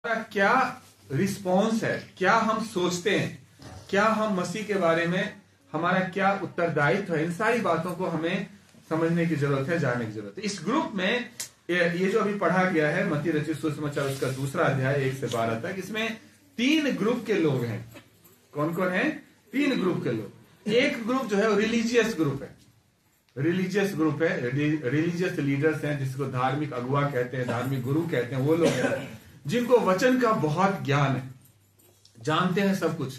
क्या रिस्पॉन्स है, क्या हम सोचते हैं, क्या हम मसीह के बारे में हमारा क्या उत्तरदायित्व है, इन सारी बातों को हमें समझने की जरूरत है, जानने की जरूरत है। इस ग्रुप में ये जो अभी पढ़ा गया है मत्ती रचित सुसमाचार उसका 2 अध्याय 1 से 12 तक, इसमें 3 ग्रुप के लोग हैं। कौन कौन है? 3 ग्रुप के लोग। एक ग्रुप जो है रिलीजियस ग्रुप है, रिलीजियस ग्रुप है, रिलीजियस लीडर्स हैं, जिसको धार्मिक अगुआ कहते हैं, धार्मिक गुरु कहते हैं। वो लोग हैं जिनको वचन का बहुत ज्ञान है, जानते हैं सब कुछ,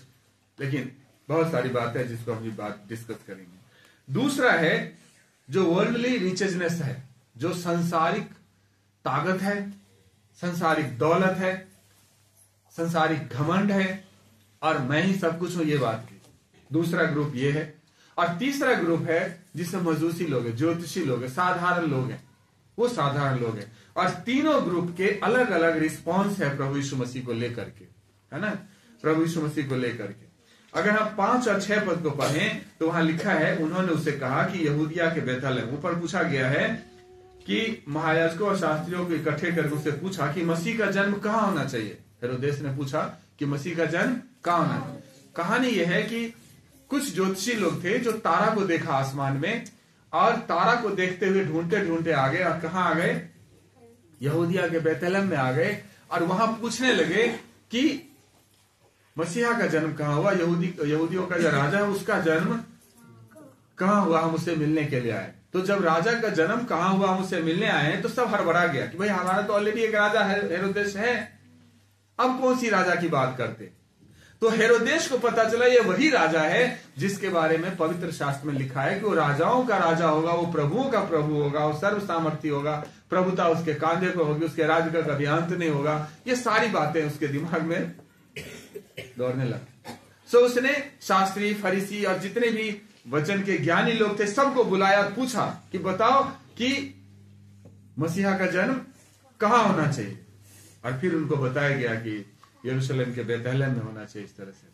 लेकिन बहुत सारी बात है जिसको हम ये बात डिस्कस करेंगे। दूसरा है जो वर्ल्डली रिचनेस है, जो संसारिक ताकत है, संसारिक दौलत है, संसारिक घमंड है और मैं ही सब कुछ हूं, ये बात की। दूसरा ग्रुप ये है। और तीसरा ग्रुप है जिसमें मजूसी लोग हैं, ज्योतिषी लोग हैं, साधारण लोग हैं, वो साधारण लोग हैं। और तीनों ग्रुप के अलग अलग रिस्पॉन्स है प्रभु यीशु मसीह को लेकर के, है ना, प्रभु यीशु मसीह को लेकर के। अगर हम 5 और 6 पद को पढ़ें तो वहां लिखा है, उन्होंने उसे कहा कि यहूदिया के बैतलहम। ऊपर पूछा गया है कि महायाजकों और शास्त्रियों को इकट्ठे करके उससे पूछा कि मसीह का जन्म कहाँ होना चाहिए। हेरोदेस ने पूछा कि मसीह का जन्म कहाँ होना चाहिए। कहानी यह है कि कुछ ज्योतिषी लोग थे जो तारा को देखा आसमान में, और तारा को देखते हुए ढूंढते ढूंढते आ गए, और कहां आ गए? यहूदिया के बैतलहम में आ गए। और वहां पूछने लगे कि मसीहा का जन्म कहां हुआ, यहूदियों का जो राजा है उसका जन्म कहां हुआ, हम उससे मिलने के लिए आए। तो जब राजा का जन्म कहां हुआ, हम उससे मिलने आए, तो सब हड़बड़ा गया कि भाई हमारा तो ऑलरेडी एक राजा हेरोदेस है, अब कौन सी राजा की बात करते। तो हेरोदेस को पता चला ये वही राजा है जिसके बारे में पवित्र शास्त्र में लिखा है कि वो राजाओं का राजा होगा, वो प्रभुओं का प्रभु होगा, वो सर्व सामर्थी होगा, प्रभुता उसके कांधे पर होगी, उसके राज्य का कभी अंत नहीं होगा। ये सारी बातें उसके दिमाग में दौड़ने लगी। सो उसने शास्त्री, फरीसी और जितने भी वचन के ज्ञानी लोग थे सबको बुलाया और पूछा कि बताओ कि मसीहा का जन्म कहां होना चाहिए। और फिर उनको बताया गया कि यरूशलेम के बैतलहम में होना चाहिए। इस तरह से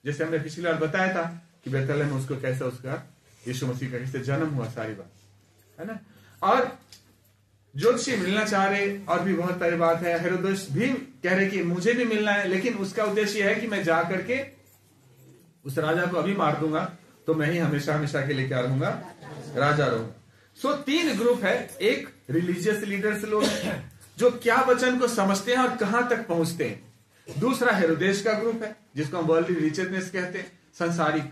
जैसे हमने पिछली बार बताया था कि बैतलहम में उसको कैसे उसका यीशु मसीह का कैसे जन्म हुआ, सारी बात है ना। और ज्योतिषी मिलना चाह रहे, और भी बहुत सारी बात है। हेरोदेस भी कह रहे कि मुझे भी मिलना है, लेकिन उसका उद्देश्य है कि मैं जा करके उस राजा को अभी मार दूंगा तो मैं ही हमेशा हमेशा के लिए क्या रहूंगा? राजा रहूंगा। सो 3 ग्रुप है। एक रिलीजियस लीडर्स लोग जो क्या वचन को समझते हैं और कहां तक पहुंचते हैं। दूसरा हेरोदेस का ग्रुप है जिसको हम वर्ल्डली रिचनेस कहते हैं, संसारिक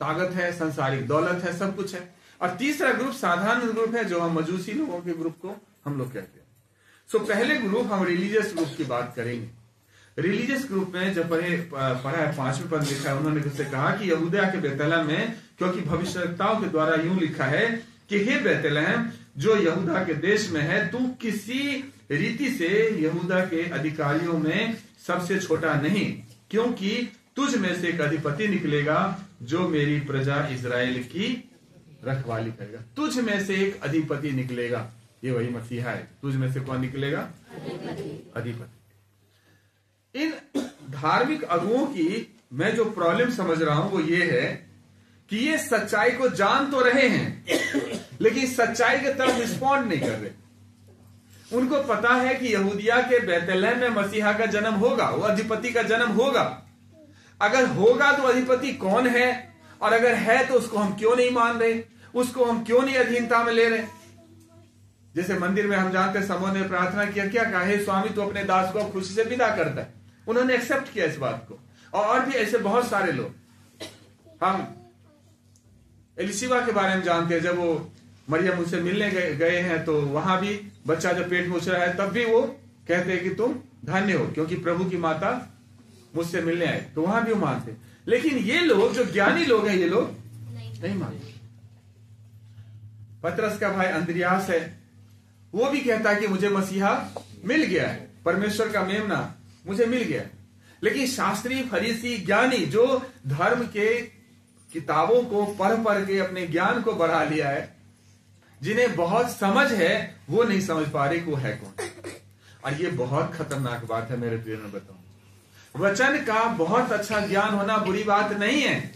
ताकत है, संसारिक दौलत है, सब कुछ है। और तीसरा ग्रुप साधारण ग्रुप है जो हम मजूसी लोगों के ग्रुप को हम लोग कहते हैं। सो पहले ग्रुप हम रिलीजियस ग्रुप की बात करेंगे। रिलीजियस ग्रुप में जब पढ़ा है 5वें पद लिखा है, उन्होंने उससे कहा कि यहूदिया के बैतलहम में, क्योंकि भविष्यवक्ताओं के द्वारा यूं लिखा है कि हे बैतलहम जो यहूदा के देश में है, तू किसी रीति से यहूदा के अधिकारियों में सबसे छोटा नहीं, क्योंकि तुझ में से एक अधिपति निकलेगा जो मेरी प्रजा इजराइल की रखवाली करेगा। तुझ में से एक अधिपति निकलेगा, ये वही मसीहा है। तुझ में से कौन निकलेगा? अधिपति। इन धार्मिक अगुओं की मैं जो प्रॉब्लम समझ रहा हूं वो ये है कि ये सच्चाई को जान तो रहे हैं लेकिन सच्चाई की तरफ रिस्पॉन्ड नहीं कर रहे। उनको पता है कि यहूदिया के बैतलहम में मसीहा का जन्म होगा, वो अधिपति का जन्म होगा। अगर होगा तो अधिपति कौन है, और अगर है तो उसको हम क्यों नहीं मान रहे, उसको हम क्यों नहीं अधीनता में ले रहे। जैसे मंदिर में हम जानते हैं समूह ने प्रार्थना किया, क्या कहा? हे स्वामी तू अपने दास को खुशी से विदा करता है। उन्होंने एक्सेप्ट किया इस बात को। और भी ऐसे बहुत सारे लोग। हम एलिशिबा के बारे में जानते हैं, जब वो मरियम उनसे मिलने गए हैं तो वहां भी बच्चा जब पेट में उछल रहा है तब भी वो कहते हैं कि तुम धन्य हो क्योंकि प्रभु की माता मुझसे मिलने आए, तो वहां भी वो मानते। लेकिन ये लोग जो ज्ञानी लोग हैं, ये लोग नहीं मानते। पतरस का भाई अंद्रियास है, वो भी कहता है कि मुझे मसीहा मिल गया है, परमेश्वर का मेमना मुझे मिल गया है। लेकिन शास्त्री, फरीसी, ज्ञानी जो धर्म के किताबों को पढ़ के अपने ज्ञान को बढ़ा लिया है, जिन्हें बहुत समझ है, वो नहीं समझ पा रहे कि वो है कौन। और ये बहुत खतरनाक बात है मेरे प्रिय में बताऊं। वचन का बहुत अच्छा ज्ञान होना बुरी बात नहीं है,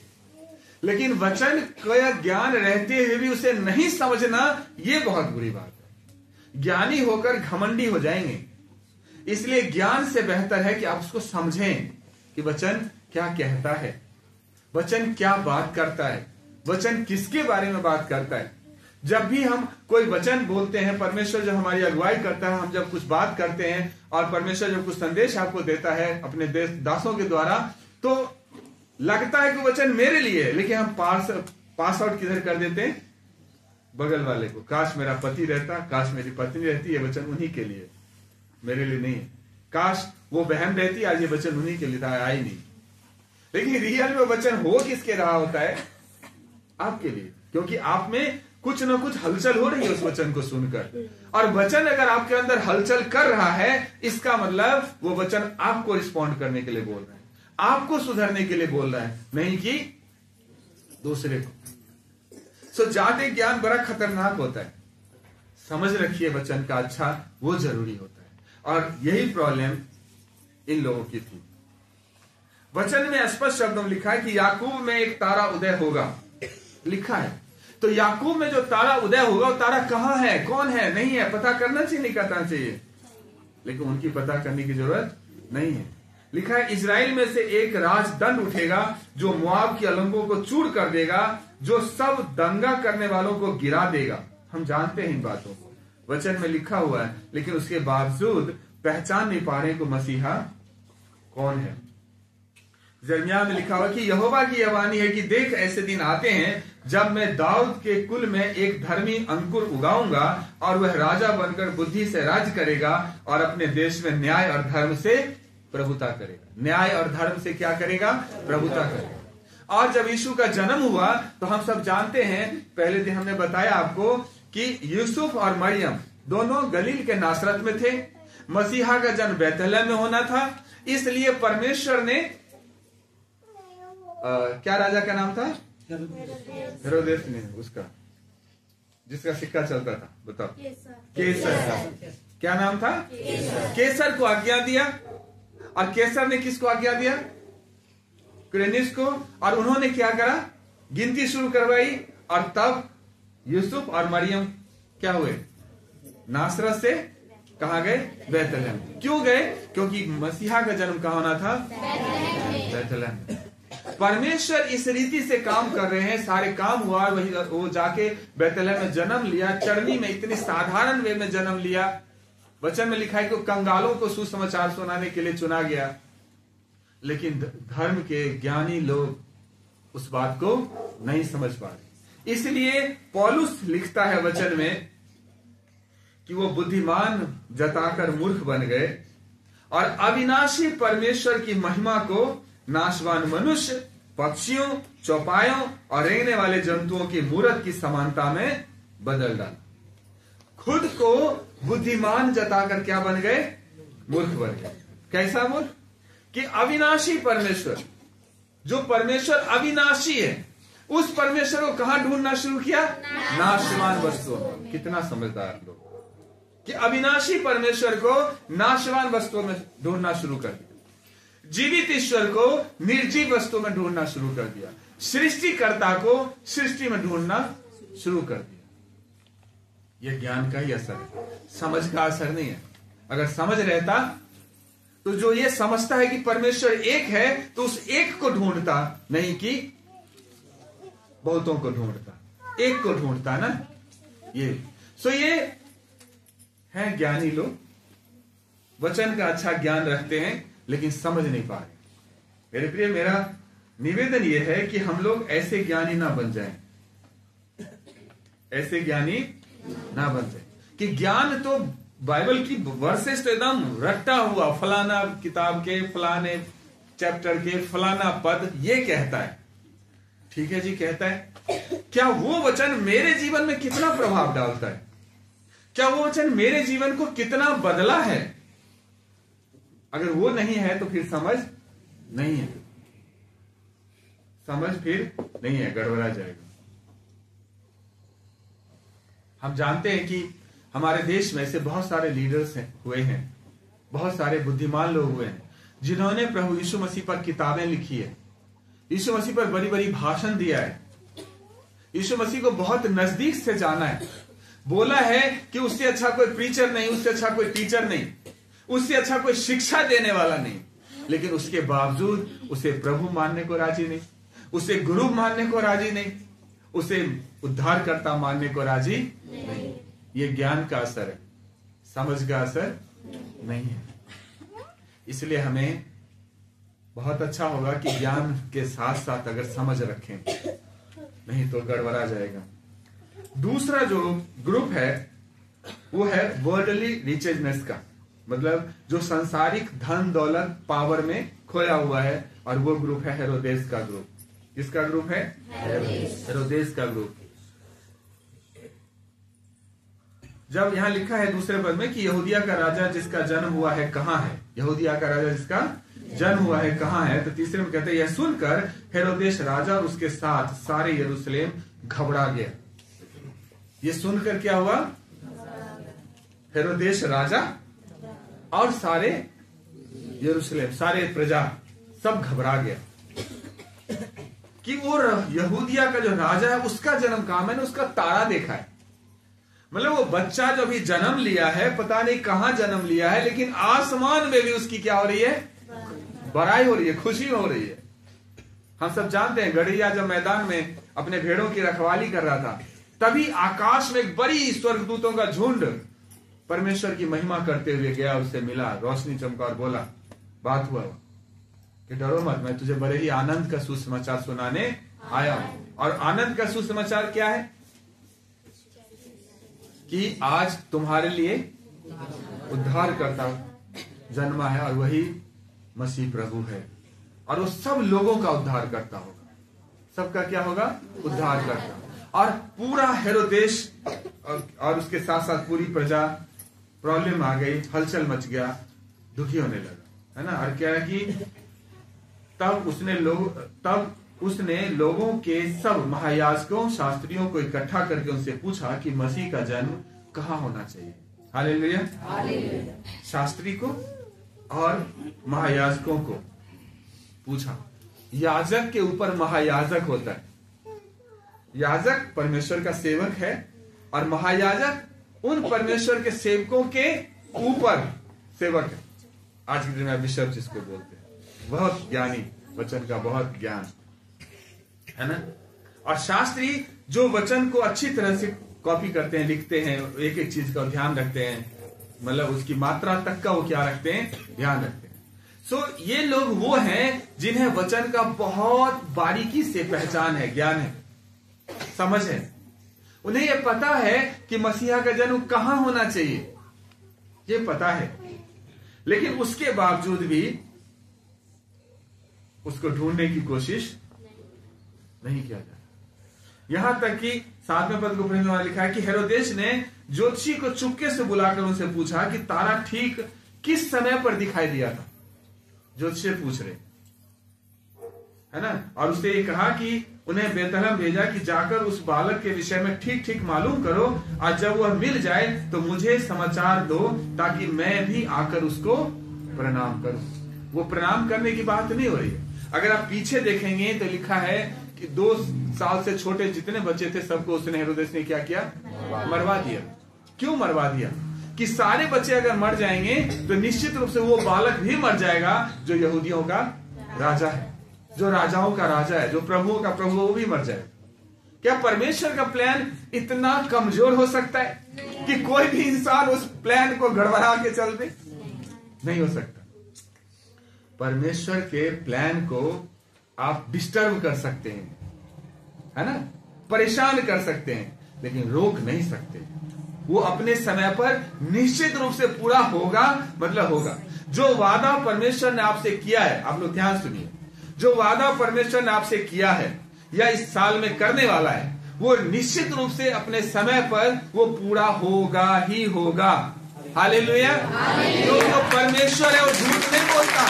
लेकिन वचन का ज्ञान रहते हुए भी उसे नहीं समझना, ये बहुत बुरी बात है। ज्ञानी होकर घमंडी हो जाएंगे, इसलिए ज्ञान से बेहतर है कि आप उसको समझें कि वचन क्या कहता है, वचन क्या बात करता है, वचन किसके बारे में बात करता है। जब भी हम कोई वचन बोलते हैं, परमेश्वर जब हमारी अगुवाई करता है, हम जब कुछ बात करते हैं और परमेश्वर जब कुछ संदेश आपको देता है अपने दासों के द्वारा, तो लगता है कि वचन मेरे लिए है, लेकिन हम पास आउट किधर कर देते हैं? बगल वाले को। काश मेरा पति रहता, काश मेरी पत्नी रहती, ये वचन उन्हीं के लिए, मेरे लिए नहीं है। काश वो बहन रहती, आज ये वचन उन्हीं के लिए था, आया ही नहीं। लेकिन रियल में वचन हो किसके रहा होता है? आपके लिए, क्योंकि आप में कुछ ना कुछ हलचल हो रही है उस वचन को सुनकर। और वचन अगर आपके अंदर हलचल कर रहा है, इसका मतलब वो वचन आपको रिस्पॉन्ड करने के लिए बोल रहा है, आपको सुधरने के लिए बोल रहा है, नहीं कि दूसरे को। सो जाते ज्ञान बड़ा खतरनाक होता है। समझ रखिए वचन का अच्छा, वो जरूरी होता है। और यही प्रॉब्लम इन लोगों की थी। वचन में स्पष्ट शब्दों में लिखा है कि याकूब में एक तारा उदय होगा, लिखा है। तो याकूब में जो तारा उदय होगा, वो तारा कहां है, कौन है, नहीं है, पता करना चाहिए, नहीं करना चाहिए, लेकिन उनकी पता करने की जरूरत नहीं है। लिखा है इजराइल में से एक राजदंड उठेगा जो मोआब की अलंगों को चूर कर देगा, जो सब दंगा करने वालों को गिरा देगा। हम जानते हैं इन बातों को, वचन में लिखा हुआ है, लेकिन उसके बावजूद पहचान नहीं पा रहे को मसीहा कौन है। यिर्मयाह में लिखा हुआ कि यहोवा की यह वाणी है कि देख ऐसे दिन आते हैं जब मैं दाऊद के कुल में एक धर्मी अंकुर उगाऊंगा और वह राजा बनकर बुद्धि से राज्य करेगा और अपने देश में न्याय और धर्म से प्रभुता करेगा। न्याय और धर्म से क्या करेगा? प्रभुता करेगा। और जब यीशु का जन्म हुआ तो हम सब जानते हैं, पहले दिन हमने बताया आपको कि यूसुफ और मरियम दोनों गलील के नासरत में थे। मसीहा का जन्म बैतलहम में होना था, इसलिए परमेश्वर ने क्या राजा का नाम था? हेरोदेस ने, उसका जिसका सिक्का चलता था, बताओ, केसर का क्या नाम था? केसर को आज्ञा दिया। और केसर ने किसको आज्ञा दिया? क्रेनिस को। और उन्होंने क्या करा? गिनती शुरू करवाई। और तब यूसुफ और मरियम क्या हुए? नासरत से कहां गए? बैतलहम। क्यों गए? क्योंकि मसीहा का जन्म कहां होना था? बैतलहम। परमेश्वर इस रीति से काम कर रहे हैं, सारे काम हुआ, वही वो जाके बैतलहम में जन्म लिया, चरनी में इतनी साधारण वे में जन्म लिया। वचन में लिखा है कि कंगालों को सुसमाचार सुनाने के लिए चुना गया। लेकिन धर्म के ज्ञानी लोग उस बात को नहीं समझ पा रहे। इसलिए पौलुस लिखता है वचन में कि वो बुद्धिमान जताकर मूर्ख बन गए और अविनाशी परमेश्वर की महिमा को नाशवान मनुष्य, पक्षियों, चौपायों और रेंगने वाले जंतुओं की मूरत की समानता में बदल डाला। खुद को बुद्धिमान जताकर क्या बन गए? मूर्ख बन गए। कैसा मूर्ख? कि अविनाशी परमेश्वर, जो परमेश्वर अविनाशी है, उस परमेश्वर को कहां ढूंढना शुरू किया? नाशवान वस्तुओं में। कितना समझदार लोग कि अविनाशी परमेश्वर को नाशवान वस्तुओं में ढूंढना शुरू कर दिया। जीवित ईश्वर को निर्जीव वस्तु में ढूंढना शुरू कर दिया। सृष्टिकर्ता को सृष्टि में ढूंढना शुरू कर दिया। यह ज्ञान का ही असर है, समझ का असर नहीं है। अगर समझ रहता तो जो ये समझता है कि परमेश्वर एक है, तो उस एक को ढूंढता, नहीं कि बहुतों को ढूंढता, एक को ढूंढता ना। ये है ज्ञानी लोग, वचन का अच्छा ज्ञान रखते हैं लेकिन समझ नहीं पा रहे। मेरे प्रिय, मेरा निवेदन यह है कि हम लोग ऐसे ज्ञानी ना बन जाएं, ऐसे ज्ञानी ना बन जाए कि ज्ञान तो बाइबल की वर्सेस तो एकदम रट्टा हुआ, फलाना किताब के फलाने चैप्टर के फलाना पद ये कहता है, ठीक है जी कहता है। क्या वो वचन मेरे जीवन में कितना प्रभाव डालता है? क्या वो वचन मेरे जीवन को कितना बदला है? अगर वो नहीं है तो फिर समझ नहीं है, समझ फिर नहीं है, गड़बड़ा जाएगा। हम जानते हैं कि हमारे देश में ऐसे बहुत सारे लीडर्स हुए हैं, बहुत सारे बुद्धिमान लोग हुए हैं जिन्होंने प्रभु यीशु मसीह पर किताबें लिखी है, यीशु मसीह पर बड़ी बड़ी भाषण दिया है, यीशु मसीह को बहुत नजदीक से जाना है, बोला है कि उससे अच्छा कोई प्रीचर नहीं, उससे अच्छा कोई टीचर नहीं, उससे अच्छा कोई शिक्षा देने वाला नहीं, लेकिन उसके बावजूद उसे प्रभु मानने को राजी नहीं, उसे गुरु मानने को राजी नहीं, उसे उद्धारकर्ता मानने को राजी नहीं। ये ज्ञान का असर है, समझ का असर नहीं है। इसलिए हमें बहुत अच्छा होगा कि ज्ञान के साथ साथ अगर समझ रखें, नहीं तो गड़बड़ा जाएगा। दूसरा जो ग्रुप है वो है वर्ल्डली रिचेजनेस का, मतलब जो सांसारिक धन दौलत पावर में खोया हुआ है, और वो ग्रुप है हेरोदेस का ग्रुप। किसका ग्रुप है? हेरोदेस का ग्रुप। जब यहां लिखा है दूसरे पद में कि यहूदिया का राजा जिसका जन्म हुआ है कहां है, यहूदिया का राजा जिसका जन्म हुआ है कहां है, तो तीसरे में कहते हैं यह सुनकर हेरोदेस राजा और उसके साथ सारे यरूशलेम घबरा गया। ये सुनकर क्या हुआ? हेरोदेस राजा और सारे यरूशलेम, सारे प्रजा सब घबरा गया कि वो यहूदिया का जो राजा है उसका जन्म कहां, मैंने उसका तारा देखा है। मतलब वो बच्चा जो भी जन्म लिया है, पता नहीं कहां जन्म लिया है, लेकिन आसमान में भी उसकी क्या हो रही है? बड़ाई हो रही है, खुशी हो रही है। हम सब जानते हैं गढ़िया जब मैदान में अपने भेड़ों की रखवाली कर रहा था, तभी आकाश में एक बड़ी स्वर्गदूतों का झुंड परमेश्वर की महिमा करते हुए गया, उससे मिला, रोशनी चमका और बोला, बात हुआ कि डरो मत, मैं तुझे बड़े ही आनंद का सुसमाचार सुनाने आया हूं। और आनंद का सुसमाचार क्या है? कि आज तुम्हारे लिए उद्धारकर्ता जन्मा है, और वही मसीह प्रभु है, और वो सब लोगों का उद्धार करता होगा। सबका क्या होगा? उद्धार करता। और पूरा हेरोदेस और उसके साथ साथ पूरी प्रजा, प्रॉब्लम आ गई, हलचल मच गया, दुखी होने लगा, है ना। और क्या है कि तब उसने लोगों के सब महायाजकों शास्त्रियों को इकट्ठा करके उनसे पूछा कि मसीह का जन्म कहाँ होना चाहिए। हालेलुया। शास्त्री को और महायाजकों को पूछा। याजक के ऊपर महायाजक होता है। याजक परमेश्वर का सेवक है, और महायाजक उन परमेश्वर के सेवकों के ऊपर सेवक है। आज के दिन में बिशप जिसको बोलते हैं, बहुत ज्ञानी, वचन का बहुत ज्ञान है ना। और शास्त्री जो वचन को अच्छी तरह से कॉपी करते हैं, लिखते हैं, एक एक चीज का ध्यान रखते हैं, मतलब उसकी मात्रा तक का वो क्या रखते हैं? ध्यान रखते हैं। सो ये लोग वो हैं जिन्हें वचन का बहुत बारीकी से पहचान है, ज्ञान है, समझ है। उन्हें यह पता है कि मसीहा का जन्म कहां होना चाहिए, ये पता है, लेकिन उसके बावजूद भी उसको ढूंढने की कोशिश नहीं किया जाता। यहां तक कि 7वें पद को पढ़ने वाला लिखा है कि हेरोदेस ने ज्योतिषी को चुपके से बुलाकर उनसे पूछा कि तारा ठीक किस समय पर दिखाई दिया था। ज्योतिषी पूछ रहे, है ना। और उससे ये कहा कि उन्हें बेतलहम भेजा कि जाकर उस बालक के विषय में ठीक ठीक मालूम करो, और जब वह मिल जाए तो मुझे समाचार दो, ताकि मैं भी आकर उसको प्रणाम करूं। वो प्रणाम करने की बात नहीं हो रही है। अगर आप पीछे देखेंगे तो लिखा है कि 2 साल से छोटे जितने बच्चे थे सबको उसने, हेरोदेस ने क्या किया? मरवा दिया। क्यों मरवा दिया? कि सारे बच्चे अगर मर जाएंगे तो निश्चित रूप से वो बालक भी मर जाएगा जो यहूदियों का राजा है, जो राजाओं का राजा है, जो प्रभुओं का प्रभु, वो भी मर जाएगा। क्या परमेश्वर का प्लान इतना कमजोर हो सकता है कि कोई भी इंसान उस प्लान को गड़बड़ा के चल दे? नहीं हो सकता। परमेश्वर के प्लान को आप डिस्टर्ब कर सकते हैं, है ना, परेशान कर सकते हैं, लेकिन रोक नहीं सकते। वो अपने समय पर निश्चित रूप से पूरा होगा, मतलब होगा। जो वादा परमेश्वर ने आपसे किया है, आप लोग ध्यान सुनिए, जो वादा परमेश्वर ने आपसे किया है या इस साल में करने वाला है, वो निश्चित रूप से अपने समय पर वो पूरा होगा ही होगा। हालेलुया। तो जो परमेश्वर है वो झूठ नहीं बोलता।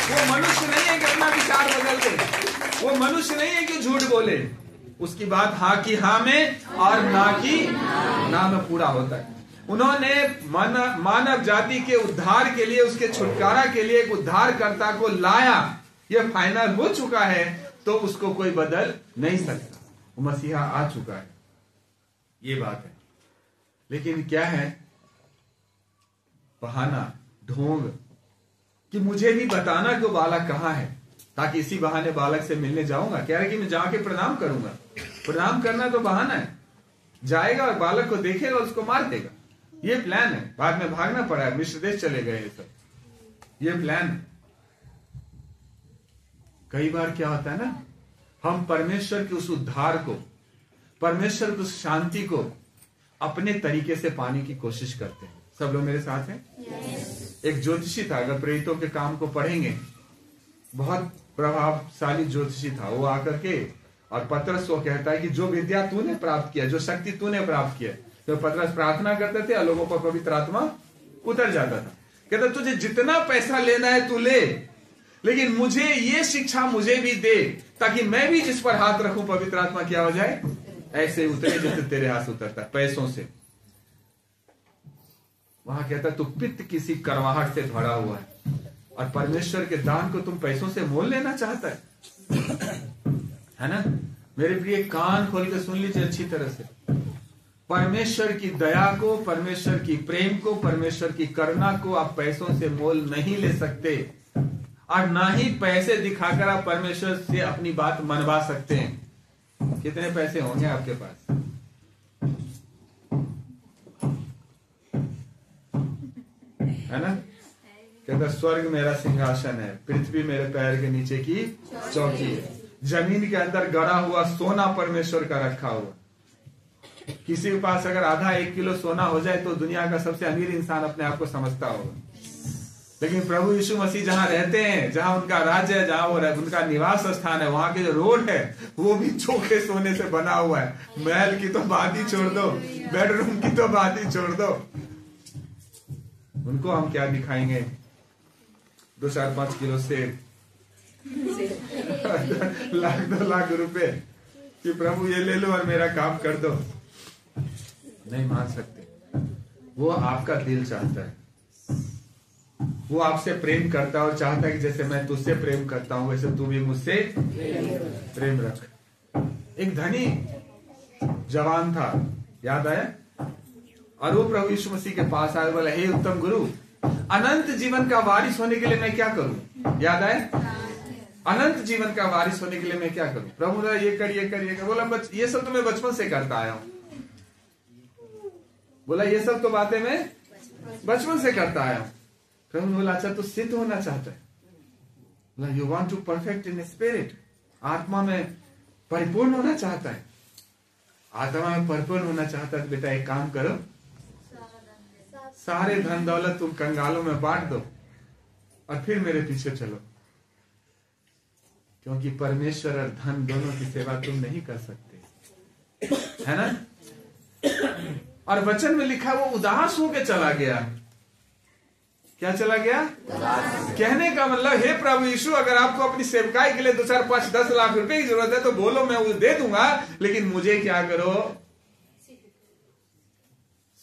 वो मनुष्य नहीं है कि अपना विचार बदल दे। वो मनुष्य नहीं है कि झूठ बोले। उसकी बात हाँ की हाँ में और ना की ना में पूरा होता है। उन्होंने मानव जाति के उद्धार के लिए, उसके छुटकारा के लिए एक उद्धारकर्ता को लाया। यह फाइनल हो चुका है, तो उसको कोई बदल नहीं सकता। वो मसीहा आ चुका है, ये बात है। लेकिन क्या है बहाना, ढोंग कि मुझे भी बताना कि वो बालक कहाँ है, ताकि इसी बहाने बालक से मिलने जाऊंगा। कह रहे कि मैं जाके प्रणाम करूंगा। प्रणाम करना तो बहाना है, जाएगा और बालक को देखेगा और उसको मार देगा। ये प्लान है। बाद में भागना पड़ा, मिस्र देश चले गए। ये सब ये प्लान है। कई बार क्या होता है ना, हम परमेश्वर के उस उद्धार को, परमेश्वर की उस शांति को अपने तरीके से पाने की कोशिश करते हैं। सब लोग मेरे साथ हैं? एक ज्योतिषी था, अगर प्रेरितों के काम को पढ़ेंगे, बहुत प्रभावशाली ज्योतिषी था। वो आकर के और पतरस को कहता है कि जो विद्या तूने प्राप्त किया, जो शक्ति तूने प्राप्त किया, तो पतरस प्रार्थना करते थे और लोगों पर पवित्र आत्मा उतर जाता था। कहता तुझे जितना पैसा लेना है तू ले, लेकिन मुझे ये शिक्षा मुझे भी दे, ताकि मैं भी जिस पर हाथ रखूं पवित्र आत्मा क्या हो जाए, ऐसे उतरे जैसे तेरे हाथ उतरता है, पैसों से। वहां कहता तू पित्त किसी करवाहट से भरा हुआ है और परमेश्वर के दान को तुम पैसों से मोल लेना चाहता है ना। मेरे प्रिय, कान खोल के सुन लीजिए अच्छी तरह से। परमेश्वर की दया को, परमेश्वर की प्रेम को, परमेश्वर की करुणा को आप पैसों से मोल नहीं ले सकते, और ना ही पैसे दिखाकर आप परमेश्वर से अपनी बात मनवा सकते हैं। कितने पैसे होंगे आपके पास? है ना। कहता स्वर्ग मेरा सिंहासन है, पृथ्वी मेरे पैर के नीचे की चौकी है। जमीन के अंदर गड़ा हुआ सोना परमेश्वर का रखा हुआ। किसी के पास अगर आधा 1 किलो सोना हो जाए तो दुनिया का सबसे अमीर इंसान अपने आप को समझता होगा। लेकिन प्रभु यीशु मसीह जहां रहते हैं, जहां उनका राज्य है, जहां वो उनका निवास स्थान है, वहां के जो रोड है वो भी चोखे सोने से बना हुआ है। महल की तो बात ही छोड़ दो, बेडरूम की तो बात ही छोड़ दो। उनको हम क्या दिखाएंगे? 2, 4, 5 किलो से लाख 2 लाख रुपए कि प्रभु ये ले लो और मेरा काम कर दो। नहीं मान सकते। वो आपका दिल चाहता है, वो आपसे प्रेम करता है और चाहता है कि जैसे मैं तुझसे प्रेम करता हूं वैसे तू भी मुझसे प्रेम रख। एक धनी जवान था, याद आया, और वो प्रभु यीशु मसीह के पास आया, बोला हे उत्तम गुरु, अनंत जीवन का वारिस होने के लिए मैं क्या करूं? याद आया, अनंत जीवन का वारिस होने के लिए मैं क्या करूं? प्रभु ने ये कर, ये कर, ये कर। बोला ये सब तो मैं बचपन से करता आया हूं। बोला ये सब तो बातें मैं बचपन से करता आया हूं। प्रभु ने बोला अच्छा तो सिद्ध होना चाहता है? बोला you want to perfect in spirit, आत्मा में परिपूर्ण होना चाहता है। आत्मा में परिपूर्ण होना चाहता है तो बेटा एक काम करो, सारे धन दौलत तुम कंगालों में बांट दो और फिर मेरे पीछे चलो, क्योंकि परमेश्वर और धन दोनों की सेवा तुम नहीं कर सकते, है ना। और वचन में लिखा वो उदास होकर चला गया। क्या चला गया? कहने का मतलब हे प्रभु यीशु, अगर आपको अपनी सेवकाई के लिए 2, 4, 5, 10 लाख रुपए की जरूरत है तो बोलो, मैं वो दे दूंगा, लेकिन मुझे क्या करो,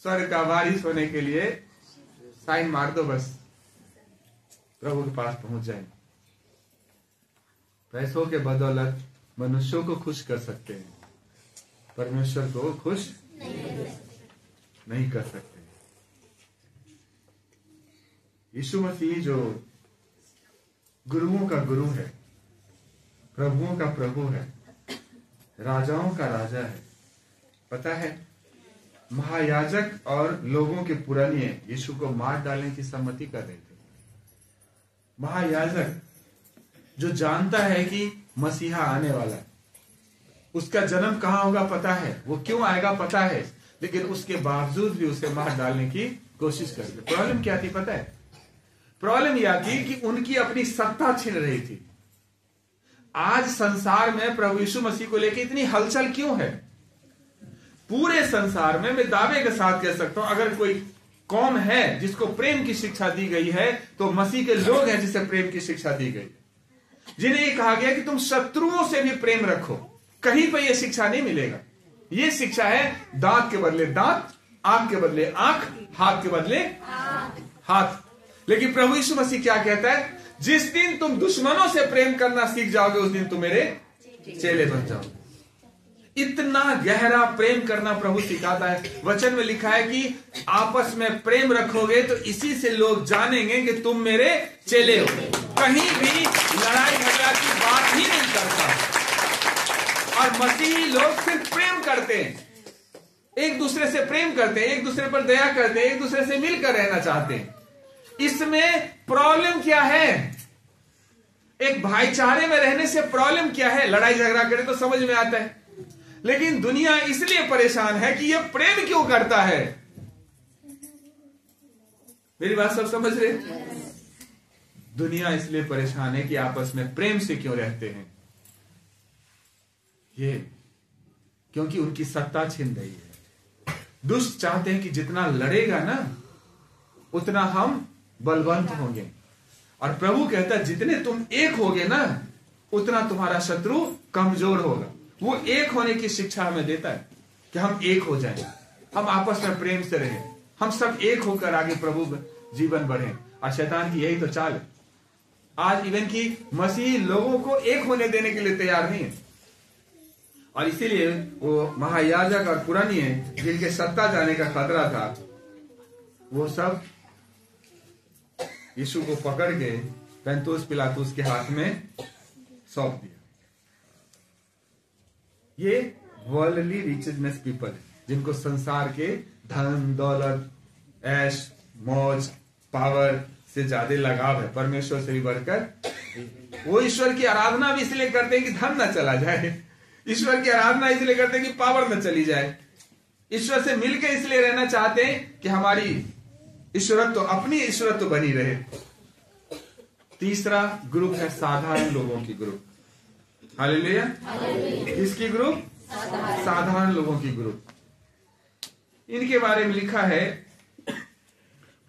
स्वर्ग का वारिस होने के लिए साइन मार दो, बस प्रभु के पास पहुंच जाएंगे। पैसों के बदौलत मनुष्यों को खुश कर सकते हैं, परमेश्वर को खुश नहीं कर सकते। यीशु मसीह जो गुरुओं का गुरु है, प्रभुओं का प्रभु है, राजाओं का राजा है। पता है, महायाजक और लोगों के पुरानिए यीशु को मार डालने की सम्मति कर रहे थे। महायाजक जो जानता है कि मसीहा आने वाला है, उसका जन्म कहां होगा पता है, वो क्यों आएगा पता है, लेकिन उसके बावजूद भी उसे मार डालने की कोशिश करते। प्रॉब्लम क्या थी पता है? प्रॉब्लम यह थी कि उनकी अपनी सत्ता छिन रही थी। आज संसार में प्रभु यीशु मसीह को लेकर इतनी हलचल क्यों है? पूरे संसार में मैं दावे के साथ कह सकता हूं, अगर कोई कौम है जिसको प्रेम की शिक्षा दी गई है तो मसीह के लोग हैं जिसे प्रेम की शिक्षा दी गई, जिन्हें कहा गया कि तुम शत्रुओं से भी प्रेम रखो। कहीं पर यह शिक्षा नहीं मिलेगा। यह शिक्षा है दांत के बदले दांत, आंख के बदले आंख, हाथ के बदले हाथ। लेकिन प्रभु यीशु मसीह क्या कहता है? जिस दिन तुम दुश्मनों से प्रेम करना सीख जाओगे उस दिन तुम मेरे चेले बन जाओगे। इतना गहरा प्रेम करना प्रभु सिखाता है। वचन में लिखा है कि आपस में प्रेम रखोगे तो इसी से लोग जानेंगे कि तुम मेरे चेले हो। कहीं भी लड़ाई झगड़ा की बात ही नहीं करता। और मसीही लोग सिर्फ प्रेम करते हैं, एक दूसरे से प्रेम करते हैं, एक दूसरे पर दया करते हैं, एक दूसरे से मिलकर रहना चाहते हैं। इसमें प्रॉब्लम क्या है? एक भाईचारे में रहने से प्रॉब्लम क्या है? लड़ाई झगड़ा करे तो समझ में आता है, लेकिन दुनिया इसलिए परेशान है कि यह प्रेम क्यों करता है। मेरी बात सब समझ रहे? दुनिया इसलिए परेशान है कि आपस में प्रेम से क्यों रहते हैं। ये क्योंकि उनकी सत्ता छिन रही है। दुष्ट चाहते हैं कि जितना लड़ेगा ना उतना हम बलवंत होंगे, और प्रभु कहता है जितने तुम एक होगे ना उतना तुम्हारा शत्रु कमजोर होगा। वो एक होने की शिक्षा हमें देता है कि हम एक हो जाएं, हम आपस में प्रेम से रहें, हम सब एक होकर आगे प्रभु जीवन बढ़ें। और शैतान की यही तो चाल है आज, इवन की मसीही लोगों को एक होने देने के लिए तैयार नहीं है। और इसीलिए वो महायाजक और पुरानी है जिनके सत्ता जाने का खतरा था, वो सब यीशु को पकड़ के पेंतुस पिलातुस के हाथ में सौंप दिया। ये वर्ल्डली रिचनेस पीपल है, जिनको संसार के धन दौलत ऐश मौज पावर से ज्यादा लगाव है, परमेश्वर से भी बढ़कर। वो ईश्वर की आराधना भी इसलिए करते हैं कि धन न चला जाए, ईश्वर की आराधना इसलिए करते हैं कि पावर न चली जाए, ईश्वर से मिलकर इसलिए रहना चाहते हैं कि हमारी ईश्वरत्व अपनी ईश्वरत्व बनी रहे। तीसरा ग्रुप है साधारण लोगों की ग्रुप। हालेलुया। किसकी ग्रुप? साधारण लोगों की ग्रुप। इनके बारे में लिखा है,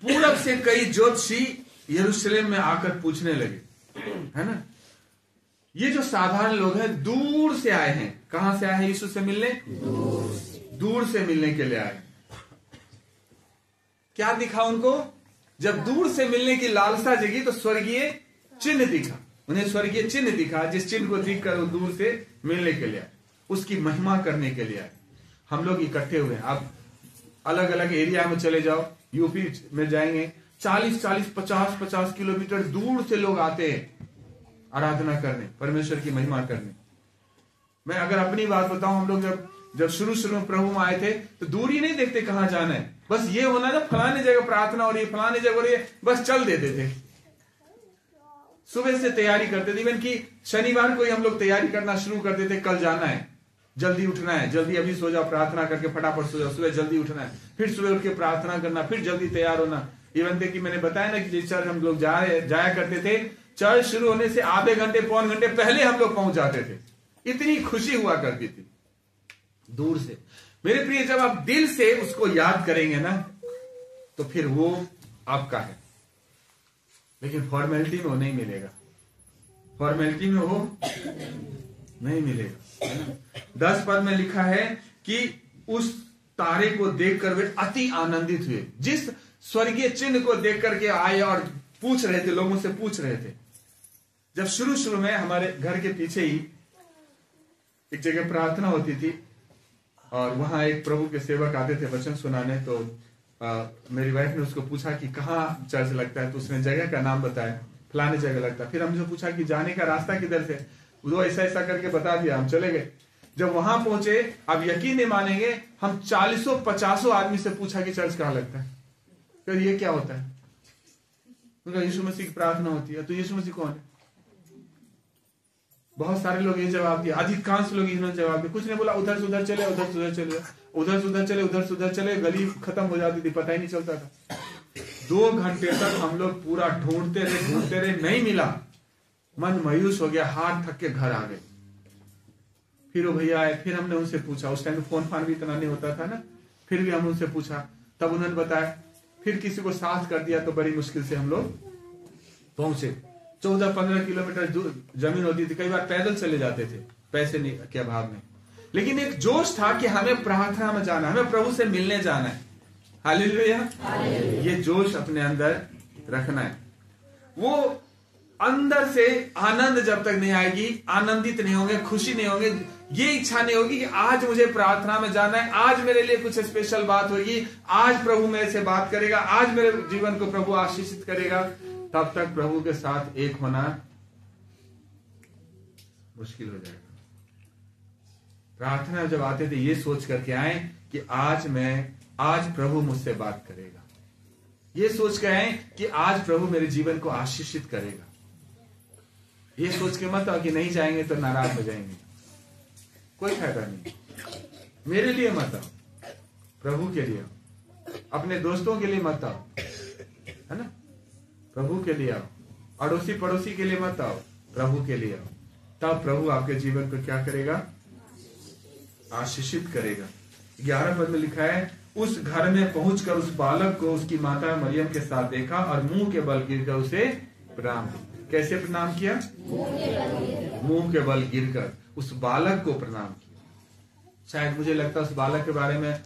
पूरब से कई ज्योतिषी यरूशलेम में आकर पूछने लगे, है ना। ये जो साधारण लोग हैं दूर से आए हैं। कहां से आए हैं? यीशु से मिलने, दूर से मिलने के लिए आए। क्या दिखा उनको? जब दूर से मिलने की लालसा जगी तो स्वर्गीय चिन्ह दिखा। उन्हें स्वर्गीय चिन्ह दिखा, जिस चिन्ह को देखकर वो दूर से मिलने के लिए आए, उसकी महिमा करने के लिए आए। हम लोग इकट्ठे हुए हैं। आप अलग अलग एरिया में चले जाओ, यूपी में जाएंगे, 40-40, 50-50 किलोमीटर दूर से लोग आते हैं आराधना करने, परमेश्वर की महिमा करने। मैं अगर अपनी बात बताऊं, हम लोग जब शुरू में प्रभु में आए थे तो दूरी नहीं देखते कहां जाना है, बस ये होना ना फलाने जगह प्रार्थना हो रही है, फलाने जगह हो रही है, बस चल देते थे। सुबह से तैयारी करते थे। इवन की शनिवार को ही हम लोग तैयारी करना शुरू कर देते, कल जाना है, जल्दी उठना है, जल्दी अभी सो जाओ, प्रार्थना करके फटाफट सो जाओ, सुबह जल्दी उठना है, फिर सुबह उठ के प्रार्थना करना, फिर जल्दी तैयार होना। इवन कि मैंने बताया ना कि जिस चर्च हम लोग जाया करते थे, चर्च शुरू होने से आधे घंटे पौन घंटे पहले हम लोग पहुंच जाते थे। इतनी खुशी हुआ करती थी दूर से। मेरे प्रिय, जब आप दिल से उसको याद करेंगे ना तो फिर वो आपका है, लेकिन फॉर्मेलिटी में वो नहीं मिलेगा, फॉर्मेलिटी में वो नहीं मिलेगा। 10 पद में लिखा है कि उस तारे को देखकर वे अति आनंदित हुए। जिस स्वर्गीय चिन्ह को देख करके आए और पूछ रहे थे, लोगों से पूछ रहे थे। जब शुरू में हमारे घर के पीछे ही एक जगह प्रार्थना होती थी और वहां एक प्रभु के सेवक आते थे वचन सुनाने, तो मेरी वाइफ ने उसको पूछा कि कहाँ चर्च लगता है, तो उसने जगह का नाम बताया, फलाने जगह लगता है। फिर हमसे पूछा कि जाने का रास्ता किधर से, वो ऐसा ऐसा करके बता दिया, हम चले गए। जब वहां पहुंचे, आप यकीन नहीं मानेंगे, हम 40-50 आदमी से पूछा कि चर्च कहाँ लगता है, फिर ये क्या होता है? उनका यीशु मसीह की प्रार्थना होती है। तो यीशु मसीह कौन है? बहुत सारे लोग ये जवाब दिया, अधिकांश लोग इन्होंने जवाब दिया, कुछ नहीं बोला, उधर से उधर चले, उधर से उधर चले, उधर से उधर चले, उधर से उधर चले, गली खत्म हो जाती थी, पता ही नहीं चलता था। 2 घंटे तक हम लोग पूरा ढूंढते रहे, नहीं मिला, मन मायूस हो गया, हाथ थक के घर आ गए। फिर वो भैया आए, फिर हमने उनसे पूछा, उस टाइम फोन फान भी इतना नहीं होता था ना, फिर भी हम उनसे पूछा, तब उन्होंने बताया। फिर किसी को साथ कर दिया तो बड़ी मुश्किल से हम लोग पहुंचे। 14-15 किलोमीटर जमीन होती थी, कई बार पैदल चले जाते थे पैसे के अभाव में, लेकिन एक जोश था कि हमें प्रार्थना में जाना, हमें प्रभु से मिलने जाना है। हालेलुया। ये जोश अपने अंदर रखना है। वो अंदर से आनंद जब तक नहीं आएगी, आनंदित नहीं होंगे, खुशी नहीं होंगे, ये इच्छा नहीं होगी कि आज मुझे प्रार्थना में जाना है, आज मेरे लिए कुछ स्पेशल बात होगी, आज प्रभु मेरे से बात करेगा, आज मेरे जीवन को प्रभु आशीषित करेगा, तब तक प्रभु के साथ एक होना मुश्किल हो जाएगा। प्रार्थना जब आते थे ये सोच करके आए कि आज प्रभु मुझसे बात करेगा, ये सोच के आए कि आज प्रभु मेरे जीवन को आशीषित करेगा। ये सोच के मत आओ कि नहीं जाएंगे तो नाराज हो जाएंगे, कोई फायदा नहीं। मेरे लिए मत आओ, प्रभु के लिए आओ, अपने दोस्तों के लिए मत आओ, है ना, प्रभु के लिए आओ, अड़ोसी पड़ोसी के लिए मत आओ, प्रभु के लिए आओ। तब प्रभु आपके जीवन को क्या करेगा? आशीषित करेगा। 11 पद में लिखा है, उस घर में पहुंचकर उस बालक को उसकी माता मरियम के साथ देखा और मुंह के बल गिरकर उसे प्रणाम किया। कैसे प्रणाम किया? मुंह के बल गिरकर उस बालक को प्रणाम किया। शायद मुझे लगता है उस बालक के बारे में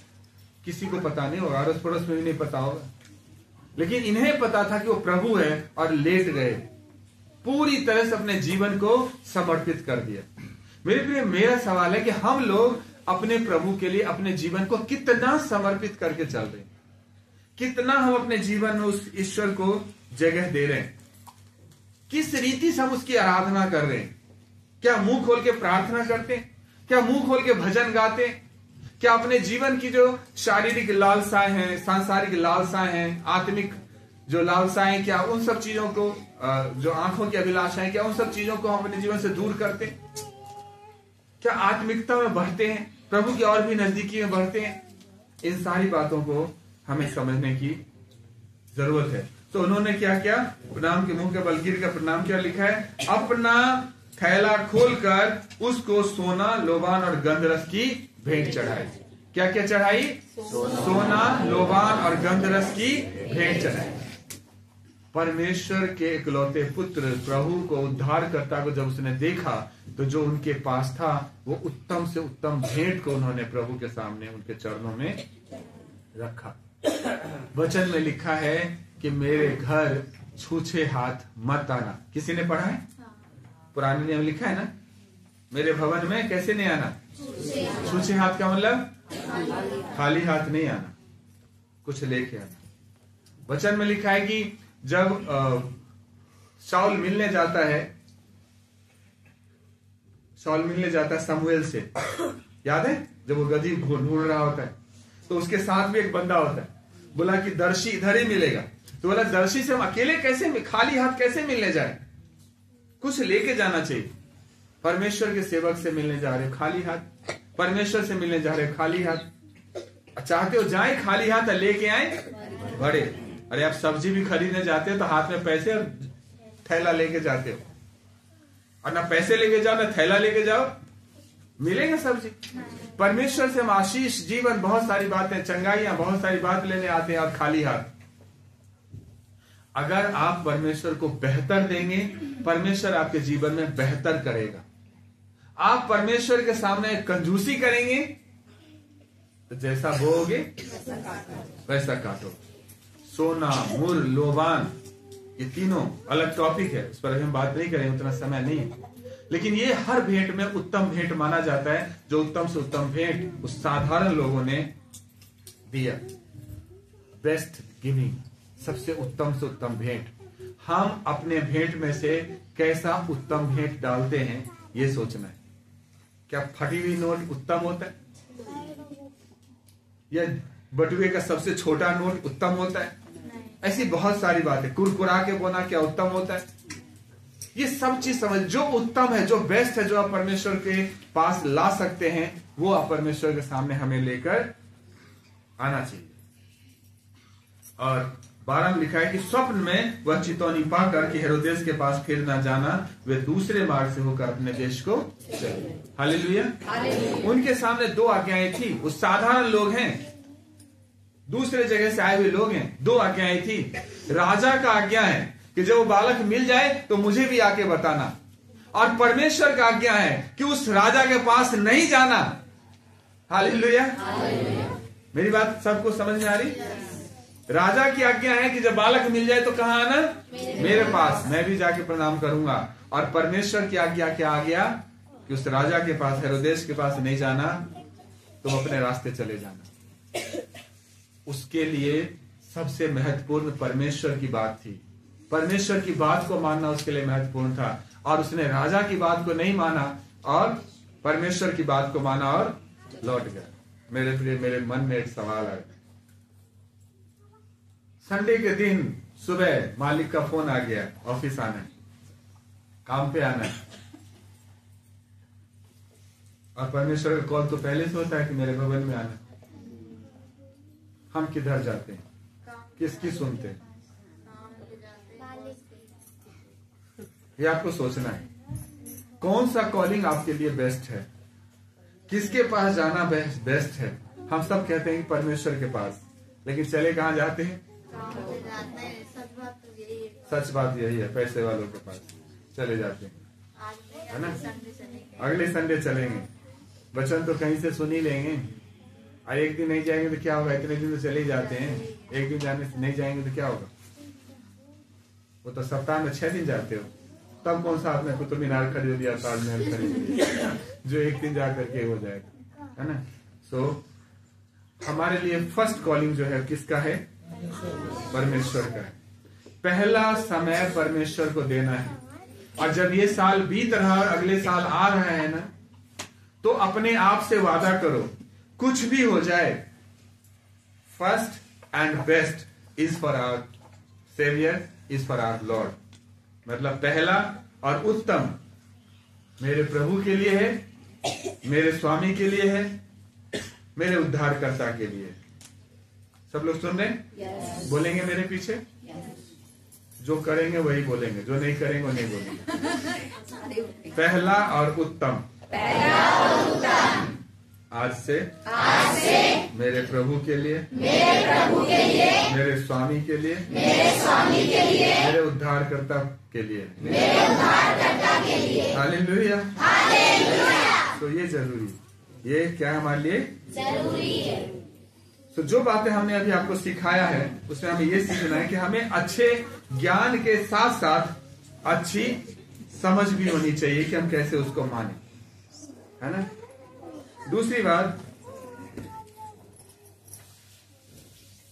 किसी को पता नहीं होगा, अड़ोस पड़ोस में भी नहीं पता होगा, लेकिन इन्हें पता था कि वो प्रभु है और लेट गए, पूरी तरह से अपने जीवन को समर्पित कर दिया। मेरे प्रिय, मेरा सवाल है कि हम लोग अपने प्रभु के लिए अपने जीवन को कितना समर्पित करके चल रहे हैं, कितना हम अपने जीवन में उस ईश्वर को जगह दे रहे हैं, किस रीति से हम उसकी आराधना कर रहे हैं। क्या मुंह खोल के प्रार्थना करते हैं? क्या मुंह खोल के भजन गाते हैं? क्या अपने जीवन की जो शारीरिक लालसाएं हैं, सांसारिक लालसाएं हैं, आत्मिक जो लालसाएं, क्या उन सब चीजों को, जो आंखों की अभिलाषाएं, क्या उन सब चीजों को हम अपने जीवन से दूर करते हैं? क्या आत्मिकता में बढ़ते हैं, प्रभु की और भी नजदीकी में बढ़ते हैं? इन सारी बातों को हमें समझने की जरूरत है। तो उन्होंने क्या किया? प्रणाम के मुंह के बल गिर कर प्रणाम किया। लिखा है, अपना थैला खोलकर उसको सोना, लोबान और गंधरस की भेंट चढ़ाई। क्या क्या चढ़ाई? सोना, लोबान और गंधरस की भेंट चढ़ाई। परमेश्वर के इकलौते पुत्र प्रभु को, उद्धारकर्ता को जब उसने देखा तो जो उनके पास था वो उत्तम से उत्तम भेंट को उन्होंने प्रभु के सामने उनके चरणों में रखा। वचन में लिखा है कि मेरे घर छूछे हाथ मत आना। किसी ने पढ़ा है? पुराने नियम लिखा है ना, मेरे भवन में कैसे नहीं आना? छूछे हाथ का मतलब खाली हाथ नहीं आना, कुछ लेके आना। वचन में लिखा है कि जब शाऊल मिलने जाता है समूएल से, याद है जब वो गदही ढूंढ रहा होता है तो उसके साथ भी एक बंदा होता है। बोला कि दर्शी इधर ही मिलेगा। तो बोला दर्शी से हम अकेले कैसे, खाली हाथ कैसे मिलने जाए? कुछ लेके जाना चाहिए। परमेश्वर के सेवक से मिलने जा रहे हो खाली हाथ, परमेश्वर से मिलने जा रहे हो खाली हाथ। चाहते हो जाए खाली हाथ लेके आए बड़े? अरे आप सब्जी भी खरीदने जाते हो तो हाथ में पैसे और थैला लेके जाते हो, और ना पैसे लेके जाओ ना थैला लेके जाओ, मिलेगा सब्जी? परमेश्वर से हम आशीष, जीवन, बहुत सारी बातें, चंगाइयां, बहुत सारी बात लेने आते हैं और खाली हाथ। अगर आप परमेश्वर को बेहतर देंगे, परमेश्वर आपके जीवन में बेहतर करेगा। आप परमेश्वर के सामने कंजूसी करेंगे तो जैसा बोओगे वैसा काटोगे। सोना, मुर, लोबान, ये तीनों अलग टॉपिक है, उस पर अभी हम बात नहीं करेंगे, उतना समय नहीं है। लेकिन ये हर भेंट में उत्तम भेंट माना जाता है, जो उत्तम से उत्तम भेंट उस साधारण लोगों ने दिया। बेस्ट गिविंग, सबसे उत्तम से उत्तम भेंट। हम अपने भेंट में से कैसा उत्तम भेंट डालते हैं, ये सोचना है। क्या फटी हुई नोट उत्तम होता है? या बटुए का सबसे छोटा नोट उत्तम होता है? ऐसी बहुत सारी बातें। कुरकुरा के बोना क्या उत्तम होता है? ये सब चीज समझ, जो उत्तम है, जो बेस्ट है, जो आप परमेश्वर के पास ला सकते हैं, वो आप परमेश्वर के सामने हमें लेकर आना चाहिए। और 12 में लिखा है कि स्वप्न में वह चितौनी पाकर कि हेरोदेस के पास फिर ना जाना, वे दूसरे मार्ग से होकर अपने देश को चले। हालेलुया। उनके सामने 2 आज्ञाएं थी। वो साधारण लोग हैं, दूसरे जगह से आए हुए लोग हैं। 2 आज्ञाएं थी। राजा का आज्ञा है कि जब वो बालक मिल जाए तो मुझे भी आके बताना, और परमेश्वर का आज्ञा है कि उस राजा के पास नहीं जाना। हालेलुया। मेरी बात सबको समझ में आ रही? राजा की आज्ञा है कि जब बालक मिल जाए तो कहाँ आना? मेरे पास, मैं भी जाके प्रणाम करूंगा। और परमेश्वर की आज्ञा क्या आ गया कि उस राजा के पास, हेरोदेस के पास नहीं जाना, तुम अपने रास्ते चले जाना। उसके लिए सबसे महत्वपूर्ण परमेश्वर की बात थी। परमेश्वर की बात को मानना उसके लिए महत्वपूर्ण था, और उसने राजा की बात को नहीं माना और परमेश्वर की बात को माना और लौट गया। मेरे मन में एक सवाल है। संडे के दिन सुबह मालिक का फोन आ गया, ऑफिस आना है, काम पे आना है, और परमेश्वर का कॉल तो पहले से होता है कि मेरे भवन में आना। हम किधर जाते हैं? किसकी सुनते हैं? ये आपको सोचना है, कौन सा कॉलिंग आपके लिए बेस्ट है, किसके पास जाना बेस्ट है। हम सब कहते हैं कि परमेश्वर के पास, लेकिन चले कहाँ जाते हैं? सच बात यही है, पैसे वालों के पास चले जाते हैं, है ना? अगले संडे चलेंगे, वचन तो कहीं से सुन ही लेंगे, और एक दिन नहीं जाएंगे तो क्या होगा? इतने दिन तो चले ही जाते हैं, एक दिन जाने नहीं जाएंगे तो क्या होगा? वो तो सप्ताह में 6 दिन जाते हो, तब कौन सा आपने कुतुब मीनार खरीद लिया, ताजमहल खरीद लिया, जो एक दिन जा करके हो जाएगा, है ना? सो हमारे लिए फर्स्ट कॉलिंग जो है किसका है? परमेश्वर का है। पहला समय परमेश्वर को देना है। और जब ये साल बीत रहा है और अगले साल आ रहा है ना, तो अपने आप से वादा करो, कुछ भी हो जाए, first and best is for our saviour, is for our lord. मतलब पहला और उत्तम मेरे प्रभु के लिए है, मेरे स्वामी के लिए है, मेरे उद्धारकर्ता के लिए। सब लोग सुन रहे हैं? yes. बोलेंगे मेरे पीछे? yes. जो करेंगे वही बोलेंगे, जो नहीं करेंगे वो नहीं बोलेंगे। पहला और उत्तम, आज से मेरे प्रभु के लिए, मेरे स्वामी के लिए, मेरे उद्धारकर्ता के लिए। हालेलुया। तो ये जरूरी, ये क्या हमारे लिए जरूरी है। तो जो बातें हमने अभी आपको सिखाया है, उसमें हमें ये सीखना है कि हमें अच्छे ज्ञान के साथ साथ अच्छी समझ भी होनी चाहिए कि हम कैसे उसको माने, है ना? दूसरी बात,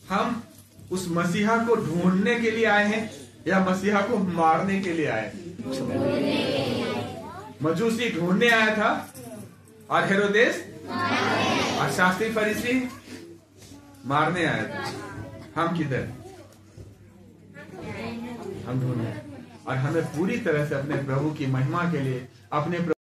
हम उस मसीहा को ढूंढने के लिए आए हैं या मसीहा को मारने के लिए आए हैं? मजूसी ढूंढने आया था और हेरोदेस और शास्त्री फरीसी मारने आया था। हम किधर? हम ढूंढने, और हमें पूरी तरह से अपने प्रभु की महिमा के लिए, अपने